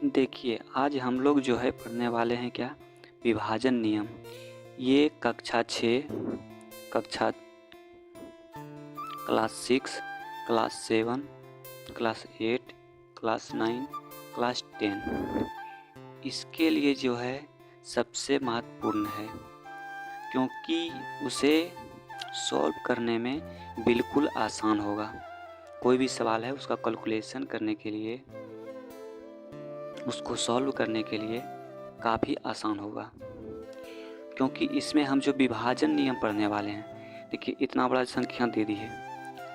देखिए, आज हम लोग जो है पढ़ने वाले हैं क्या, विभाजन नियम। ये कक्षा 6, कक्षा class 6, class 7, class 8, class 9, class 10 इसके लिए जो है सबसे महत्वपूर्ण है, क्योंकि उसे सॉल्व करने में बिल्कुल आसान होगा। कोई भी सवाल है उसका कैलकुलेशन करने के लिए, उसको सॉल्व करने के लिए काफ़ी आसान होगा, क्योंकि इसमें हम जो विभाजन नियम पढ़ने वाले हैं। देखिए, इतना बड़ा संख्या दे दी है,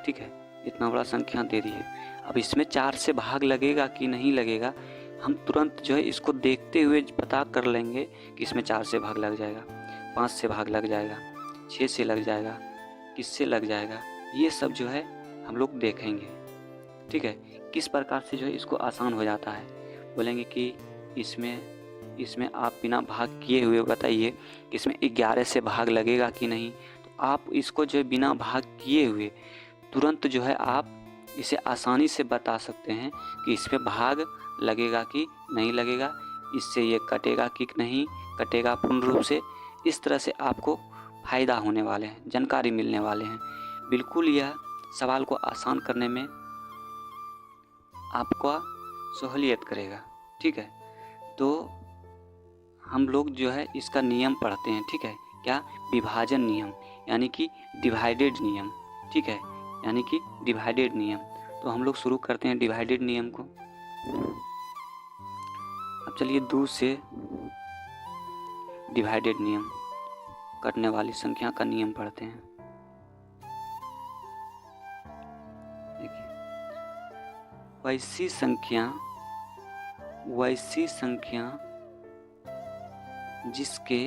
ठीक है, इतना बड़ा संख्या दे दी है। अब इसमें 4 से भाग लगेगा कि नहीं लगेगा, हम तुरंत जो है इसको देखते हुए पता कर लेंगे कि इसमें 4 से भाग लग जाएगा, 5 से भाग लग जाएगा, 6 से लग जाएगा, किससे लग जाएगा, ये सब जो है हम लोग देखेंगे। ठीक है, किस प्रकार से जो है इसको आसान हो जाता है। बोलेंगे कि इसमें आप बिना भाग किए हुए बताइए कि इसमें 11 से भाग लगेगा कि नहीं। तो आप इसको जो है बिना भाग किए हुए तुरंत जो है आप इसे आसानी से बता सकते हैं कि इसमें भाग लगेगा कि नहीं लगेगा, इससे ये कटेगा कि नहीं कटेगा पूर्ण रूप से। इस तरह से आपको फ़ायदा होने वाले हैं, जानकारी मिलने वाले हैं। बिल्कुल यह सवाल को आसान करने में आपका सहूलियत करेगा। ठीक है, तो हम लोग जो है इसका नियम पढ़ते हैं। ठीक है, क्या, विभाजन नियम, यानी कि डिवाइडेड नियम। ठीक है, यानी कि डिवाइडेड नियम। तो हम लोग शुरू करते हैं डिवाइडेड नियम को। अब चलिए 2 से डिवाइडेड नियम, कटने वाली संख्या का नियम पढ़ते हैं। देखिए, वैसी संख्या जिसके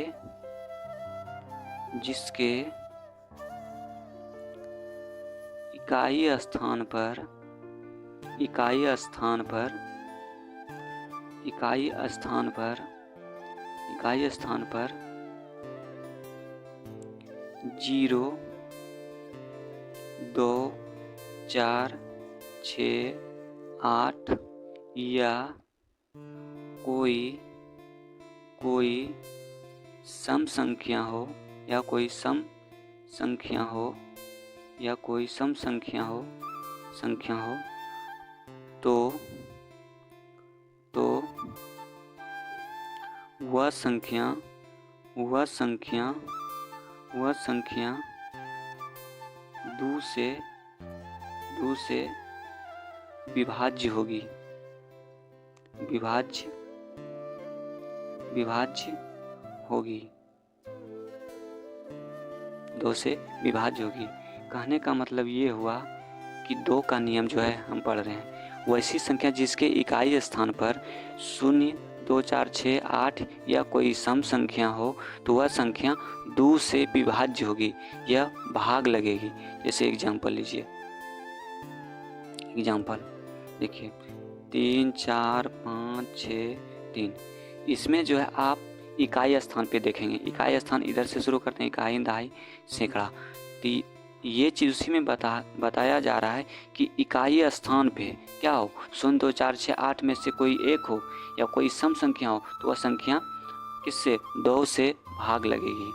इकाई स्थान पर 0, 2, 4, 6, 8 या कोई सम संख्या हो या कोई सम संख्या हो तो वह संख्या 2 से विभाज्य होगी, विभाज्य होगी, 2 से विभाज्य होगी। कहने का मतलब ये हुआ कि 2 का नियम जो है हम पढ़ रहे हैं। वैसी संख्या जिसके इकाई स्थान पर 0, 2, 4, 6, 8 या कोई सम संख्या हो तो वह संख्या 2 से विभाज्य होगी या भाग लगेगी। जैसे एग्जाम्पल लीजिए, एग्जाम्पल देखिए, 3, 4, 5, 6, 3। इसमें जो है आप इकाई स्थान पे देखेंगे। इकाई स्थान इधर से शुरू करते हैं, इकाई, दहाई, सैकड़ा। तो ये चीज़ उसी में बताया जा रहा है कि इकाई स्थान पे क्या हो, 0, 2, 4, 6, 8 में से कोई एक हो या कोई सम संख्या हो तो वह संख्या किससे, 2 से भाग लगेगी।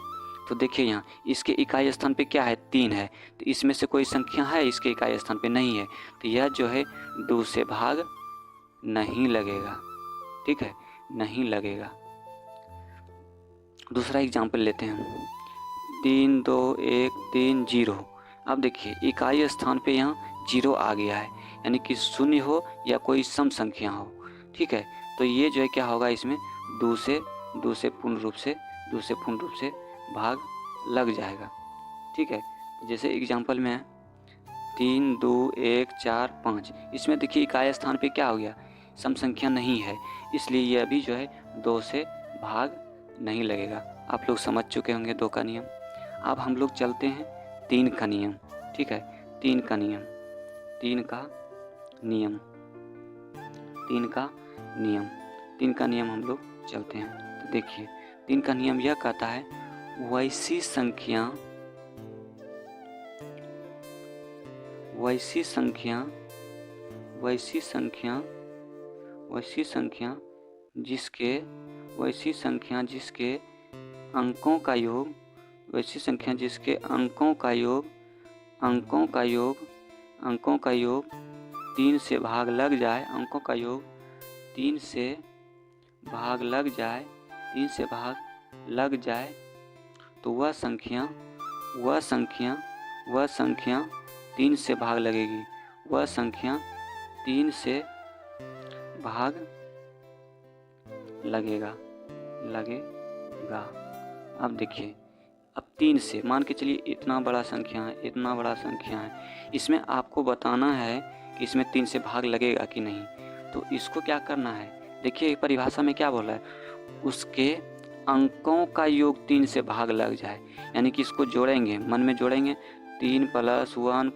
तो देखिए, यहाँ इसके इकाई स्थान पे क्या है, 3 है, तो इसमें से कोई संख्या है इसके इकाई स्थान पे, नहीं है, तो यह जो है 2 से भाग नहीं लगेगा। ठीक है, नहीं लगेगा। दूसरा एग्जाम्पल लेते हैं, 3, 2, 1, 3, 0। अब देखिए, इकाई स्थान पे यहाँ 0 आ गया है, यानी कि 0 हो या कोई सम संख्या हो। ठीक है, तो ये जो है क्या होगा, इसमें 2 से पूर्ण रूप से भाग लग जाएगा। ठीक है, जैसे एग्जाम्पल में है 3, 2, 1, 4, 5। इसमें देखिए इकाई स्थान पे क्या हो गया, सम संख्या नहीं है, इसलिए यह भी जो है 2 से भाग नहीं लगेगा। आप लोग समझ चुके होंगे 2 का नियम। अब हम लोग चलते हैं 3 का नियम। ठीक है, 3 का नियम हम लोग चलते हैं। तो देखिए, 3 का नियम यह कहता है, वैसी संख्या जिसके वैसी संख्या जिसके अंकों का योग वैसी संख्या जिसके अंकों का योग 3 से भाग लग जाए, अंकों का योग 3 से भाग लग जाए तो वह संख्या 3 से भाग लगेगी, वह संख्या 3 से भाग लगेगा। अब देखिए, अब 3 से मान के चलिए इतना बड़ा संख्या है, इसमें आपको बताना है कि इसमें 3 से भाग लगेगा कि नहीं। तो इसको क्या करना है, देखिए परिभाषा में क्या बोला है, उसके अंकों का योग 3 से भाग लग जाए, यानी कि इसको जोड़ेंगे, मन में जोड़ेंगे 3 + 1 + 1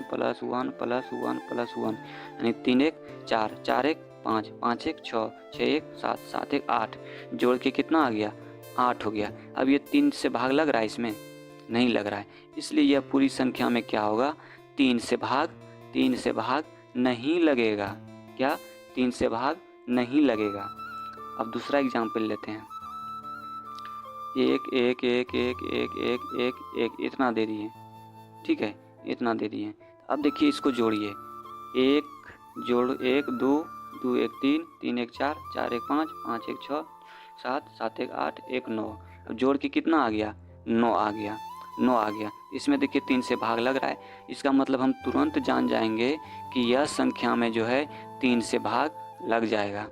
+ 1 + 1 + 1, यानी 3 1 4, 4 1 5, 5 1 6, 6 1 7, 7 1 8, जोड़ के कितना आ गया, 8 हो गया। अब ये 3 से भाग लग रहा है, इसमें नहीं लग रहा है, इसलिए यह पूरी संख्या में क्या होगा, 3 से भाग नहीं लगेगा। क्या, 3 से भाग नहीं लगेगा। अब दूसरा एग्जाम्पल लेते हैं, 1 1 1 1 1 1 1 1 इतना दे दिए, ठीक है, इतना दे दिए। अब देखिए इसको जोड़िए, 1 जोड़ 1 2 2 1 3 3 1 4 4 1 5 5 1 6 7 7 1 8 1 9। अब जोड़ के कितना आ गया, 9 आ गया। इसमें देखिए 3 से भाग लग रहा है, इसका मतलब हम तुरंत जान जाएंगे कि यह संख्या में जो है 3 से भाग लग जाएगा।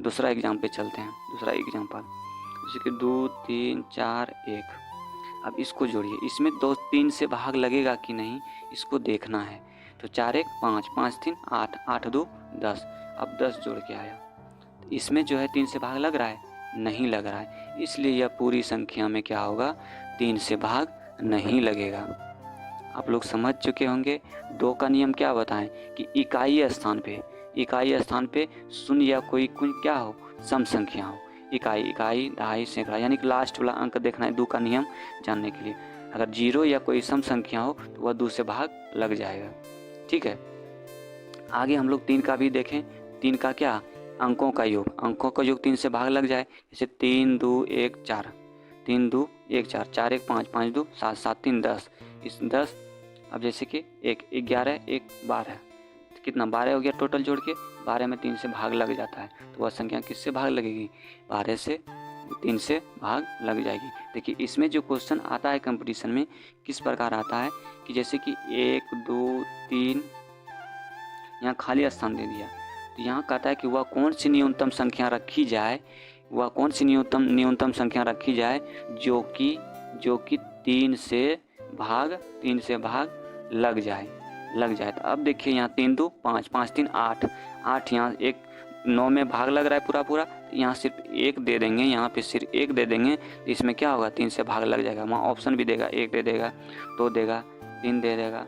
दूसरा एग्जाम्पल चलते हैं, जैसे कि 2 3 4 1। अब इसको जोड़िए, इसमें 2 3 से भाग लगेगा कि नहीं, इसको देखना है। तो 4 1 5 5 3 8 8 2 10। अब 10 जोड़ के आया, इसमें जो है 3 से भाग लग रहा है, नहीं लग रहा है, इसलिए यह पूरी संख्या में क्या होगा, 3 से भाग नहीं लगेगा। आप लोग समझ चुके होंगे। 2 का नियम क्या बताएं कि इकाई स्थान पे शून्य या कोई क्या हो, सम संख्या हो। इकाई दहाई सैकड़ा, यानी कि लास्ट वाला अंक देखना है 2 का नियम जानने के लिए। अगर 0 या कोई सम संख्या हो तो वह 2 से भाग लग जाएगा, ठीक है। आगे हम लोग 3 का भी देखें। 3 का क्या, अंकों का योग 3 से भाग लग जाए, जैसे 3 2 1 4, 3 2 1 4, 4 1 5 5 2 7 7 3 10, इस 10। अब जैसे कि 1 11 1 12, कितना 12 हो गया टोटल जोड़ के, 12 में 3 से भाग लग जाता है, तो वह संख्या किससे भाग लगेगी, 12 से 3 से भाग लग जाएगी। देखिए इसमें जो क्वेश्चन आता है कंपटीशन में किस प्रकार आता है कि जैसे कि 1 2 3, यहाँ खाली स्थान दे दिया, तो यहाँ कहता है कि वह कौन सी न्यूनतम संख्या रखी जाए जो कि 3 से भाग लग जाए। तो अब देखिए यहाँ 3 2 5 5 3 8, यहाँ एक 9 में भाग लग रहा है पूरा, यहाँ सिर्फ 1 दे देंगे, यहाँ पे सिर्फ 1 दे देंगे, तो इसमें क्या होगा, 3 से भाग लग जाएगा। वहाँ ऑप्शन भी देगा, 1 दे देगा, 2 देगा, 3 दे देगा,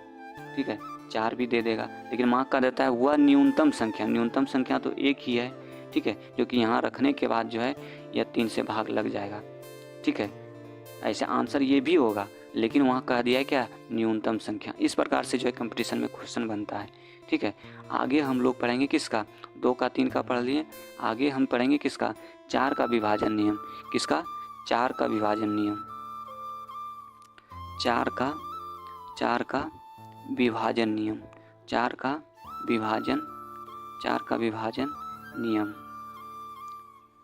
ठीक है, 4 भी दे देगा, लेकिन मार्क का देता है वह न्यूनतम संख्या तो 1 ही है, ठीक है, जो कि यहाँ रखने के बाद जो है यह 3 से भाग लग जाएगा, ठीक है। ऐसे आंसर ये भी होगा, लेकिन वहाँ कह दिया है क्या, न्यूनतम संख्या। इस प्रकार से जो है कंपटीशन में क्वेश्चन बनता है, ठीक है। आगे हम लोग पढ़ेंगे किसका, 2 का 3 का पढ़ लिए, आगे हम पढ़ेंगे किसका, 4 का विभाजन नियम। किसका, 4 का विभाजन नियम। 4 का विभाजन नियम, 4 का विभाजन नियम,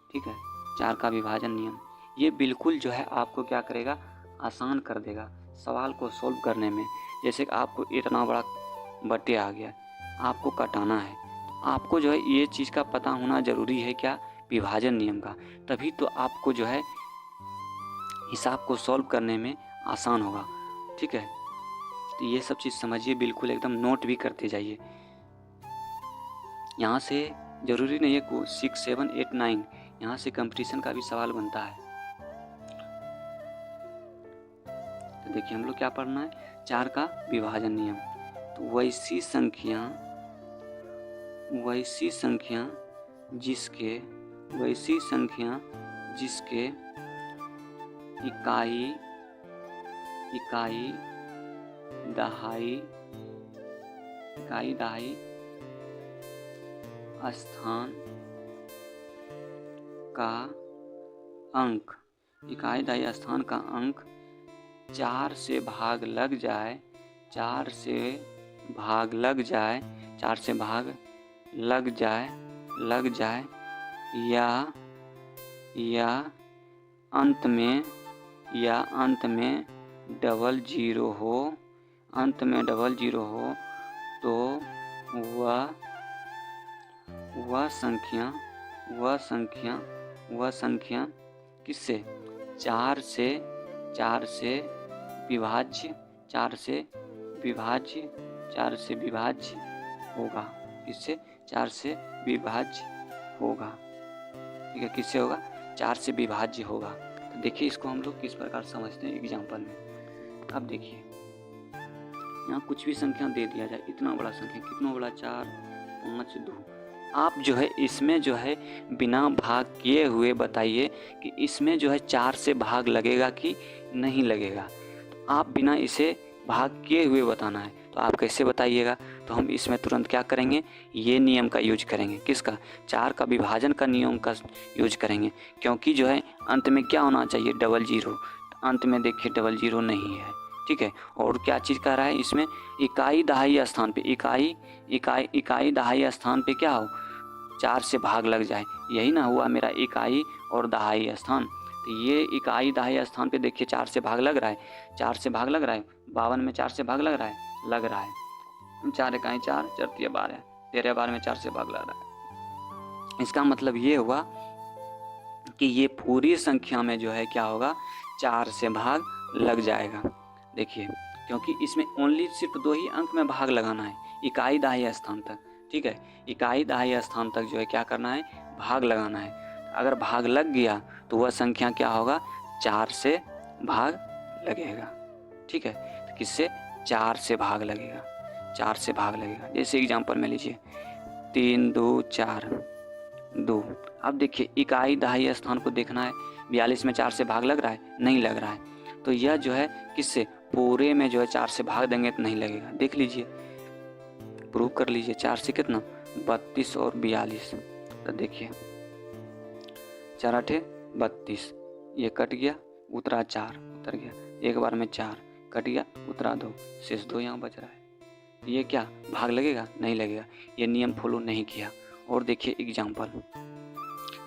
ठीक है। 4 का विभाजन नियम ये बिल्कुल जो है आपको क्या करेगा, आसान कर देगा सवाल को सॉल्व करने में। जैसे कि आपको इतना बड़ा बट्टे आ गया, आपको कटाना है, तो आपको जो है ये चीज़ का पता होना ज़रूरी है, क्या, विभाजन नियम का, तभी तो आपको जो है हिसाब को सॉल्व करने में आसान होगा, ठीक है। तो ये सब चीज़ समझिए, बिल्कुल एकदम नोट भी करते जाइए। यहाँ से ज़रूरी नहीं है 6 7 8 9, यहाँ से कंपटीशन का भी सवाल बनता है। तो देखिए हम लोग क्या पढ़ना है, 4 का विभाजन नियम। तो वैसी संख्या जिसके इकाई दहाई स्थान का अंक, इकाई दहाई स्थान का अंक 4 से भाग लग जाए, 4 से भाग लग जाए, 4 से भाग लग जाए या अंत में डबल जीरो हो, अंत में डबल जीरो हो, तो वह संख्या किससे 4 से विभाज्य होगा, किससे 4 से विभाज्य होगा। ठीक है, किससे होगा 4 से विभाज्य होगा। तो देखिए इसको हम लोग किस प्रकार समझते हैं एग्जाम्पल में। अब देखिए यहाँ कुछ भी संख्या दे दिया जाए, इतना बड़ा संख्या, कितना बड़ा 4 5 2, आप जो है इसमें जो है बिना भाग किए हुए बताइए कि इसमें जो है 4 से भाग लगेगा कि नहीं लगेगा। आप बिना इसे भाग किए हुए बताना है, तो आप कैसे बताइएगा। तो हम इसमें तुरंत क्या करेंगे, ये नियम का यूज करेंगे, किसका 4 का विभाजन का नियम का यूज करेंगे। क्योंकि जो है अंत में क्या होना चाहिए, डबल जीरो। अंत में देखिए डबल जीरो नहीं है, ठीक है। और क्या चीज़ कह रहा है इसमें, इकाई दहाई स्थान पे, इकाई दहाई स्थान पे क्या हो 4 से भाग लग जाए, यही ना हुआ मेरा इकाई और दहाई स्थान। तो ये इकाई दहाई स्थान पे देखिए 4 से भाग लग रहा है, 4 से भाग लग रहा है, 52 में 4 से भाग लग रहा है 4 इकाई 4 4 12, 13 12 में 4 से भाग लग रहा है। इसका मतलब ये हुआ कि ये पूरी संख्या में जो है क्या होगा 4 से भाग लग जाएगा। देखिए क्योंकि इसमें ओनली सिर्फ 2 ही अंक में भाग लगाना है, इकाई दहाई स्थान तक, ठीक है। इकाई दहाई स्थान तक जो है क्या करना है, भाग लगाना है। अगर भाग लग गया तो वह संख्या क्या होगा 4 से भाग लगेगा, ठीक है। तो किससे 4 से भाग लगेगा, 4 से भाग लगेगा। जैसे एग्जांपल में लीजिए 3 2 4 2। अब देखिए इकाई दहाई स्थान को देखना है, 42 में 4 से भाग लग रहा है, नहीं लग रहा है। तो यह जो है किससे पूरे में जो है 4 से भाग देंगे तो नहीं लगेगा। देख लीजिए, प्रूव कर लीजिए, 4 से कितना 32 और 42। तो देखिए 4 8 32, ये कट गया, उतरा 4, उतर गया, एक बार में 4 कट गया, उतरा 2, शेष 2 यहाँ बच रहा है। ये क्या भाग लगेगा, नहीं लगेगा, ये नियम फॉलो नहीं किया। और देखिए एग्जाम्पल,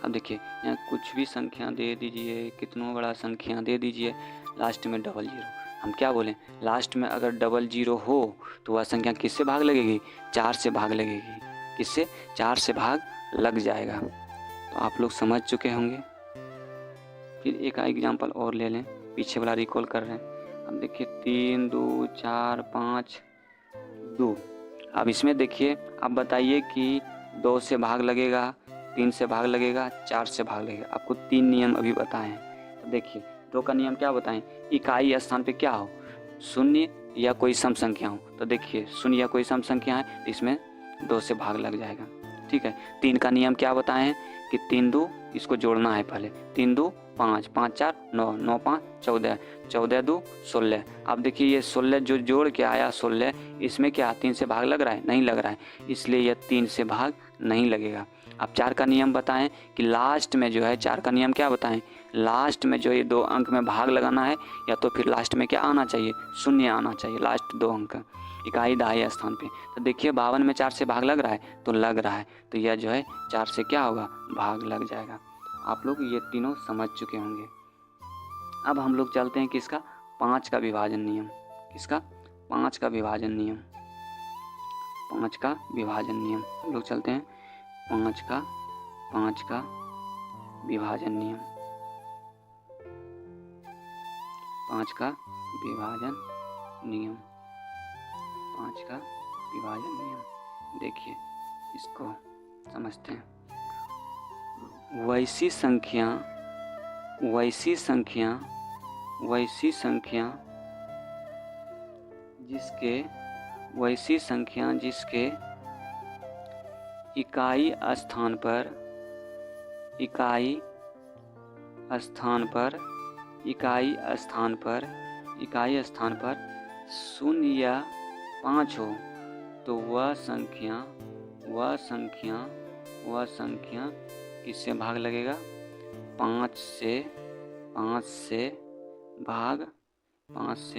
अब देखिए यहाँ कुछ भी संख्या दे दीजिए, कितना बड़ा संख्या दे दीजिए, लास्ट में डबल जीरो। हम क्या बोलें, लास्ट में अगर डबल जीरो हो तो वह संख्या किससे भाग लगेगी, 4 से भाग लगेगी, किससे 4 से भाग लग जाएगा। तो आप लोग समझ चुके होंगे। फिर एक एग्जाम्पल और ले लें, पीछे वाला रिकॉल कर रहे हैं। अब देखिए 3 2 4 5 2। अब इसमें देखिए आप बताइए कि 2 से भाग लगेगा, 3 से भाग लगेगा, 4 से भाग लगेगा। आपको 3 नियम अभी बताए हैं। तो देखिए 2 का नियम क्या बताएं, इकाई स्थान पे क्या हो, शून्य या कोई सम संख्या हो। तो देखिए शून्य या कोई सम संख्या है तो इसमें 2 से भाग लग जाएगा, ठीक है। 3 का नियम क्या बताए हैं कि 3 2, इसको जोड़ना है पहले, 3 2 5 5 4 9 9 5 14 14 2 16। अब देखिए ये 16 जो जोड़ के आया 16, इसमें क्या 3 से भाग लग रहा है, नहीं लग रहा है, इसलिए यह 3 से भाग नहीं लगेगा। अब 4 का नियम बताएं कि लास्ट में जो है, 4 का नियम क्या बताएं, लास्ट में जो ये 2 अंक में भाग लगाना है, या तो फिर लास्ट में क्या आना चाहिए, शून्य आना चाहिए, लास्ट 2 अंक इकाई दहाई स्थान पे। तो देखिए 52 में 4 से भाग लग रहा है, तो लग रहा है, तो यह जो है 4 से क्या होगा, भाग लग जाएगा। आप लोग ये तीनों समझ चुके होंगे। अब हम लोग चलते हैं किसका, 5 का विभाजन नियम, किसका 5 का विभाजन नियम, 5 का विभाजन नियम। हम लोग चलते हैं 5 का विभाजन नियम, 5 का विभाजन नियम, 5 का विभाजन नियम। देखिए इसको समझते हैं। वैसी संख्या जिसके इकाई स्थान पर 0 या 5 हो, तो वह संख्या किससे भाग लगेगा, 5 से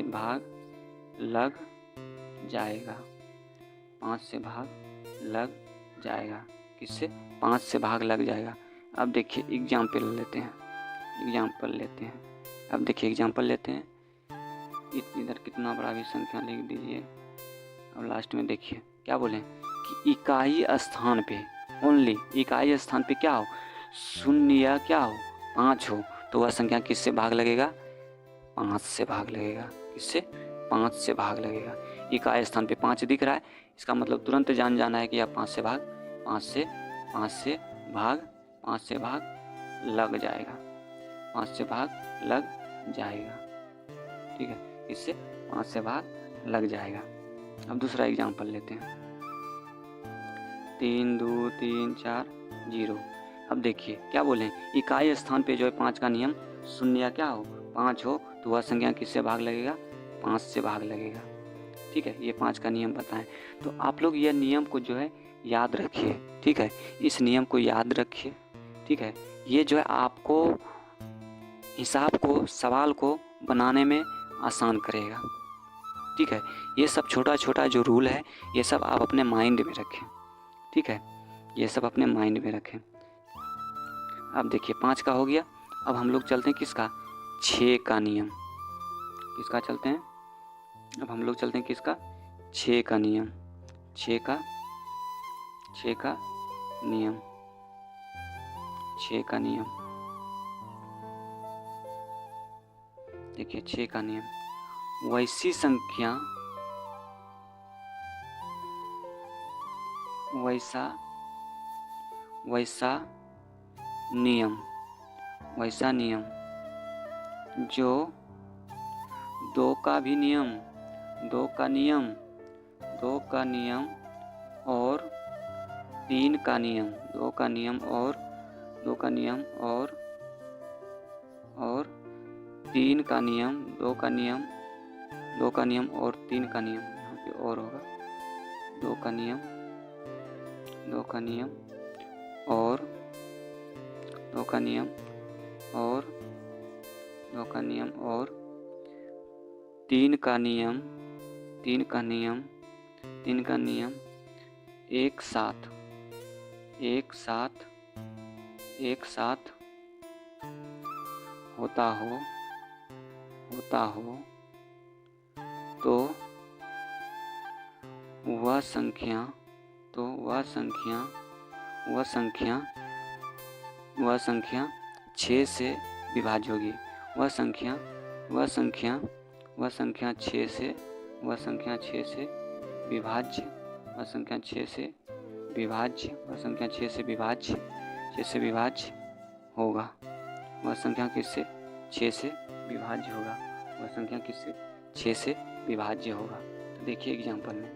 भाग लग जाएगा। 5 से भाग लग जाएगा। किससे? 5 से भाग लग जाएगा। अब देखिए एग्जाम्पल लेते हैं। अब देखिए एग्जाम्पल लेते हैं। इधर कितना बड़ा भी संख्या लिख दीजिए। अब लास्ट में देखिए क्या बोले कि इकाई स्थान पे, ओनली इकाई स्थान पे क्या हो, 0 या क्या हो, 5 हो, तो वह संख्या किससे भाग लगेगा? 5 से भाग लगेगा। किससे? 5 से भाग लगेगा। इकाई स्थान पे 5 दिख रहा है, इसका मतलब तुरंत जान जाना है कि आप 5 से भाग लग जाएगा। 5 से भाग लग जाएगा। ठीक है, इससे 5 से भाग लग जाएगा। अब दूसरा एग्जाम्पल लेते हैं। 3 2 3 4 0। अब देखिए क्या बोले, इकाई स्थान पे जो है 5 का नियम, 0 या क्या हो, 5 हो, तो वह संख्या किससे भाग लगेगा? 5 से भाग लगेगा। ठीक है, ये 5 का नियम बताएं। तो आप लोग यह नियम को जो है याद रखिए। ठीक है, इस नियम को याद रखिए। ठीक है, ये जो है आपको हिसाब को, सवाल को बनाने में आसान करेगा। ठीक है, ये सब छोटा छोटा जो रूल है, ये सब आप अपने माइंड में रखें। ठीक है, ये सब अपने माइंड में रखें। अब देखिए 5 का हो गया। अब हम लोग चलते हैं किसका? 6 का नियम। किसका चलते हैं? अब हम लोग चलते हैं किसका? 6 का नियम। 6 का नियम। 6 का नियम। देखिए 6 का नियम, वैसी संख्या वैसा नियम जो 2 का नियम और 3 का नियम, 2 का नियम और 3 का नियम, 2 का नियम, यहाँ पे और होगा, 2 का नियम और 2 का नियम और 3 का नियम एक साथ होता हो तो वह संख्या 6 से विभाज्य होगी। वह संख्या 6 से विभाज्य होगा। वह संख्या किससे? 6 से विभाज्य होगा। वह संख्या किससे? 6 से विभाज्य होगा। तो देखिए एग्जाम्पल में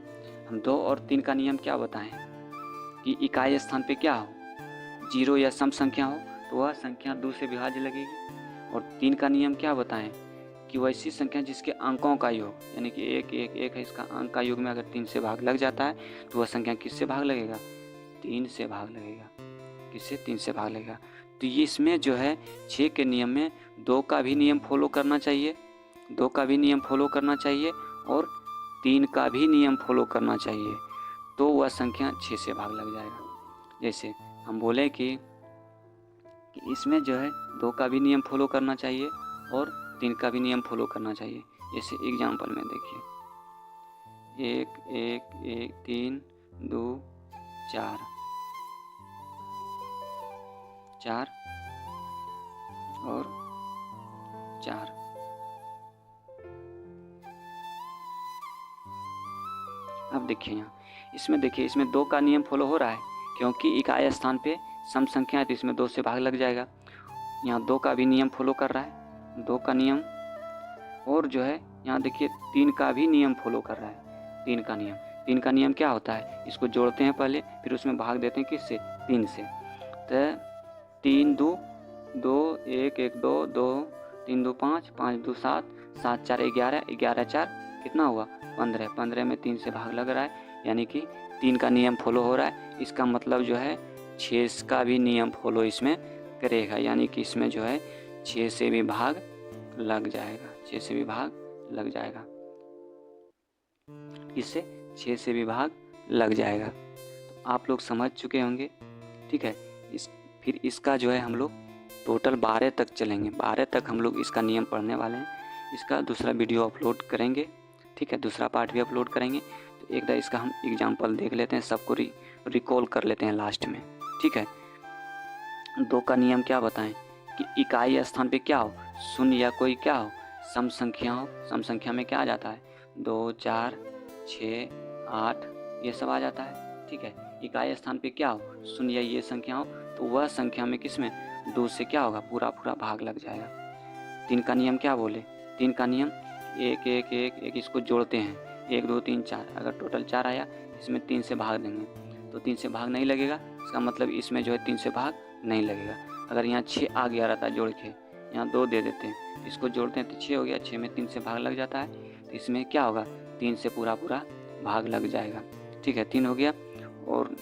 हम 2 और 3 का नियम क्या बताएं कि इकाई स्थान पे क्या हो, 0 या सम संख्या हो, तो वह संख्या 2 से विभाज्य लगेगी। और 3 का नियम क्या बताएं कि वैसी संख्या जिसके अंकों का योग, यानी कि 1 1 1 है, इसका अंक का योग में अगर 3 से भाग लग जाता है तो वह संख्या किससे भाग लगेगा? 3 से भाग लगेगा। किससे? 3 से भाग लगेगा। तो ये इसमें जो है 6 के नियम में 2 का भी नियम फॉलो करना चाहिए, और 3 का भी नियम फॉलो करना चाहिए, तो वह संख्या 6 से भाग लग जाएगा। जैसे हम बोले कि इसमें जो है 2 का भी नियम फॉलो करना चाहिए और 3 का भी नियम फॉलो करना चाहिए। जैसे एग्जाम्पल में देखिए 1 1 1 3 2 4 और 4। अब देखिए यहाँ इसमें 2 का नियम फॉलो हो रहा है, क्योंकि इकाई स्थान पे सम संख्या है तो इसमें 2 से भाग लग जाएगा। यहाँ 2 का भी नियम फॉलो कर रहा है, 2 का नियम, और जो है यहाँ देखिए 3 का भी नियम फॉलो कर रहा है। 3 का नियम क्या होता है? इसको जोड़ते हैं पहले, फिर उसमें भाग देते हैं किससे? 3 से। तो 3 2 2 1 1 2 2 3 2 5 5 2 7 7 4 11 11 4 कितना हुआ? 15। 15 में 3 से भाग लग रहा है, यानी कि 3 का नियम फॉलो हो रहा है। इसका मतलब जो है 6 का भी नियम फॉलो इसमें करेगा, यानी कि इसमें जो है 6 से भी भाग लग जाएगा, 6 से भी भाग लग जाएगा, इससे 6 से भी भाग लग जाएगा। तो आप लोग समझ चुके होंगे, ठीक है। फिर इसका जो है हम लोग टोटल 12 तक चलेंगे, 12 तक हम लोग इसका नियम पढ़ने वाले हैं। इसका दूसरा वीडियो अपलोड करेंगे, ठीक है, दूसरा पार्ट भी अपलोड करेंगे। तो एक बार इसका हम एग्जाम्पल देख लेते हैं, सबको रिकॉल कर लेते हैं लास्ट में, ठीक है। 2 का नियम क्या बताएं कि इकाई स्थान पे क्या हो, शून्य या कोई क्या हो, सम संख्या हो। सम संख्या में क्या आ जाता है, 2, 4, 6, 8 ये सब आ जाता है, ठीक है। इकाई स्थान पे क्या हो, शून्य या ये संख्या हो, तो वह संख्या में किसमें 2 से क्या होगा, पूरा पूरा भाग लग जाएगा। 3 का नियम क्या बोले, 3 का नियम 1 1 1 1 इसको जोड़ते हैं, 1 2 3 4, अगर टोटल 4 आया इसमें 3 से भाग देंगे, तो 3 से भाग नहीं लगेगा, इसका मतलब इसमें जो है 3 से भाग नहीं लगेगा। अगर यहाँ 6 आ गया रहता जोड़ के, यहाँ 2 दे देते हैं, इसको जोड़ते हैं तो 6 हो गया, 6 में 3 से भाग लग जाता है, तो इसमें क्या होगा, 3 से पूरा पूरा भाग लग जाएगा, ठीक है। 3 हो गया। और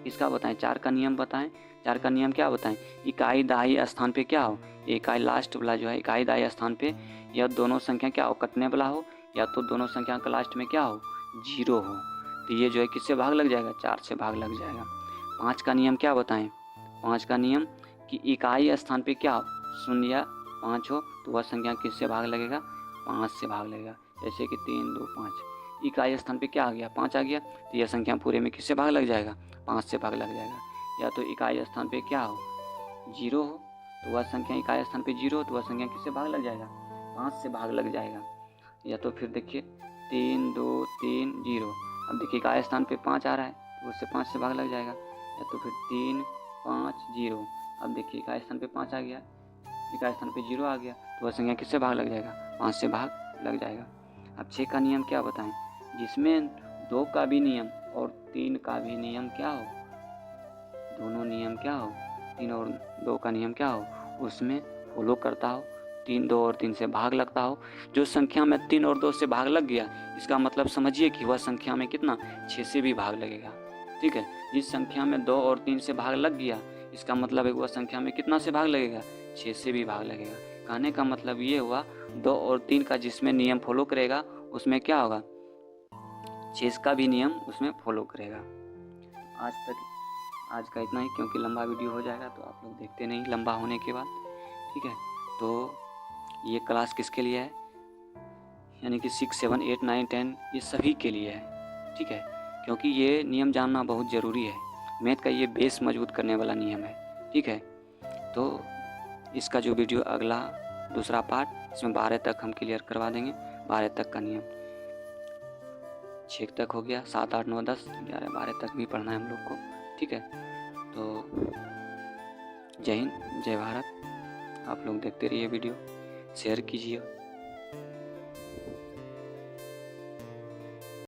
इसका बताएं 4 का नियम बताएं। 4 का नियम क्या बताएं, इकाई दाई स्थान पे क्या हो, इकाई लास्ट वाला जो है इकाई दाई स्थान पे या दोनों संख्या क्या हो, कटने वाला हो, या तो दोनों संख्या का लास्ट में क्या हो, 0 हो, तो ये जो है किससे भाग लग जाएगा, 4 से भाग लग जाएगा। 5 का नियम क्या बताएं, 5 का नियम कि इकाई स्थान पे क्या हो, 0 या 5 हो, तो वह संख्या किससे भाग लगेगा, 5 से भाग लगेगा। जैसे कि 3 2 5, इकाई स्थान पे क्या आ गया, 5 आ गया, तो यह संख्या पूरे में किससे भाग लग जाएगा, 5 से भाग लग जाएगा। या तो इकाई स्थान पे क्या हो, 0 हो, तो वह संख्या इकाई स्थान पे 0 हो, तो वह संख्या किससे भाग लग जाएगा, 5 से भाग लग जाएगा। या तो फिर देखिए 3 2 3 0, अब देखिए इकाई स्थान पे 5 आ रहा है, तो उससे 5 से भाग लग जाएगा। या तो फिर 3 5 0, अब देखिए इकाई स्थान पे 5 आ गया, इकाई स्थान पे 0 आ गया, तो वह संख्या किससे भाग लग जाएगा, 5 से भाग लग जाएगा। अब 6 का नियम क्या बताएं, जिसमें 2 का भी नियम और 3 का भी नियम क्या हो, दोनों नियम क्या हो, 3 और 2 का नियम क्या हो, उसमें फॉलो करता हो, 3 2 और 3 से भाग लगता हो। जो संख्या में 3 और 2 से भाग लग गया, इसका मतलब समझिए कि वह संख्या में कितना 6 से भी भाग लगेगा, ठीक है। जिस संख्या में 2 और 3 से भाग लग गया, इसका मतलब है वह संख्या में कितना से भाग लगेगा, 6 से भी भाग लगेगा। कहने का मतलब ये हुआ 2 और 3 का जिसमें नियम फॉलो करेगा उसमें क्या होगा, 6 का भी नियम उसमें फॉलो करेगा। आज का इतना ही, क्योंकि लंबा वीडियो हो जाएगा तो आप लोग देखते नहीं लंबा होने के बाद, ठीक है। तो ये क्लास किसके लिए है, यानी कि 6 7 8 9 10 ये सभी के लिए है, ठीक है, क्योंकि ये नियम जानना बहुत ज़रूरी है। मैथ का ये बेस मजबूत करने वाला नियम है, ठीक है। तो इसका जो वीडियो अगला दूसरा पार्ट, इसमें 12 तक हम क्लियर करवा देंगे, 12 तक का नियम, 6 तक हो गया, 7 8 9 10 11 12 तक भी पढ़ना है हम लोग को, ठीक है। तो जय हिंद जय भारत, आप लोग देखते रहिए वीडियो, शेयर कीजिए।